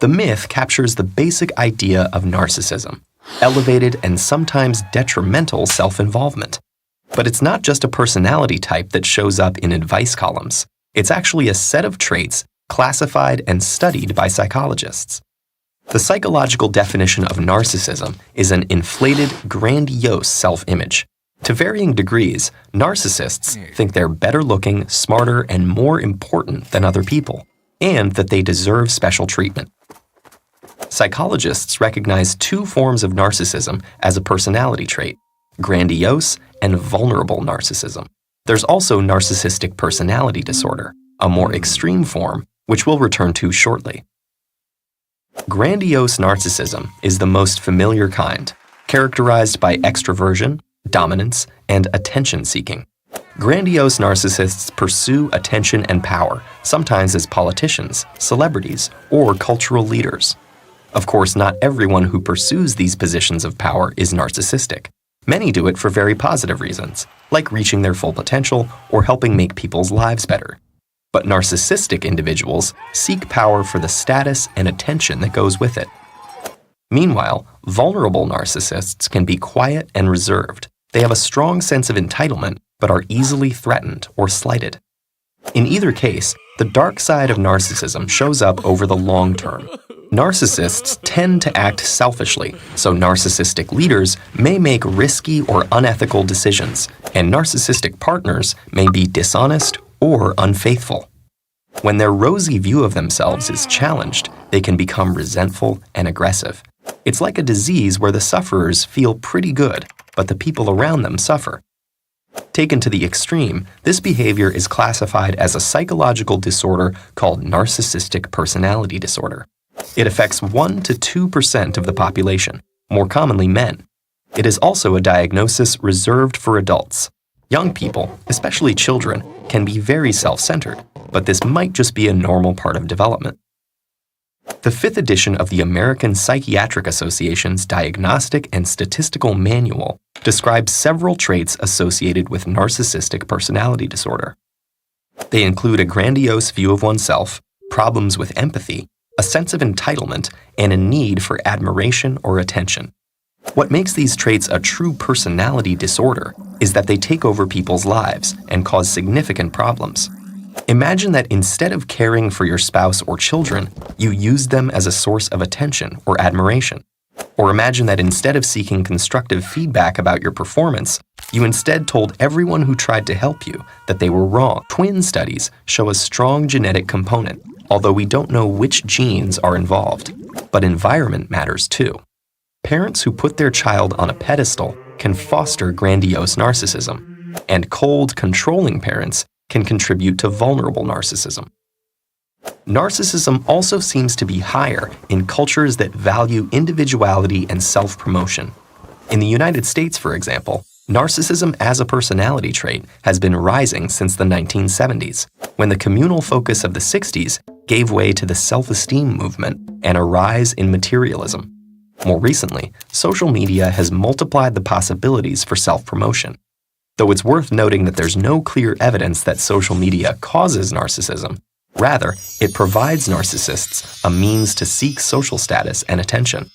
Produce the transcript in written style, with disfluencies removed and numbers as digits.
The myth captures the basic idea of narcissism, elevated and sometimes detrimental self-involvement. But it's not just a personality type that shows up in advice columns. It's actually a set of traits classified and studied by psychologists. The psychological definition of narcissism is an inflated, grandiose self-image. To varying degrees, narcissists think they're better looking, smarter, and more important than other people, and that they deserve special treatment. Psychologists recognize two forms of narcissism as a personality trait: grandiose and vulnerable narcissism. There's also narcissistic personality disorder, a more extreme form, which we'll return to shortly. Grandiose narcissism is the most familiar kind, characterized by extroversion, dominance, and attention-seeking. Grandiose narcissists pursue attention and power, sometimes as politicians, celebrities, or cultural leaders. Of course, not everyone who pursues these positions of power is narcissistic. Many do it for very positive reasons, like reaching their full potential or helping make people's lives better. But narcissistic individuals seek power for the status and attention that goes with it. Meanwhile, vulnerable narcissists can be quiet and reserved. They have a strong sense of entitlement, but are easily threatened or slighted. In either case, the dark side of narcissism shows up over the long term. Narcissists tend to act selfishly, so narcissistic leaders may make risky or unethical decisions, and narcissistic partners may be dishonest or unfaithful. When their rosy view of themselves is challenged, they can become resentful and aggressive. It's like a disease where the sufferers feel pretty good, but the people around them suffer. Taken to the extreme, this behavior is classified as a psychological disorder called narcissistic personality disorder. It affects 1 to 2% of the population, more commonly men. It is also a diagnosis reserved for adults. Young people, especially children, can be very self-centered, but this might just be a normal part of development. The 5th edition of the American Psychiatric Association's Diagnostic and Statistical Manual describes several traits associated with narcissistic personality disorder. They include a grandiose view of oneself, problems with empathy, a sense of entitlement, and a need for admiration or attention. What makes these traits a true personality disorder is that they take over people's lives and cause significant problems. Imagine that instead of caring for your spouse or children, you used them as a source of attention or admiration. Or imagine that instead of seeking constructive feedback about your performance, you instead told everyone who tried to help you that they were wrong. Twin studies show a strong genetic component, although we don't know which genes are involved. But environment matters too. Parents who put their child on a pedestal can foster grandiose narcissism, and cold, controlling parents can contribute to vulnerable narcissism. Narcissism also seems to be higher in cultures that value individuality and self-promotion. In the United States, for example, narcissism as a personality trait has been rising since the 1970s, when the communal focus of the 60s gave way to the self-esteem movement and a rise in materialism. More recently, social media has multiplied the possibilities for self-promotion. Though it's worth noting that there's no clear evidence that social media causes narcissism. Rather, it provides narcissists a means to seek social status and attention.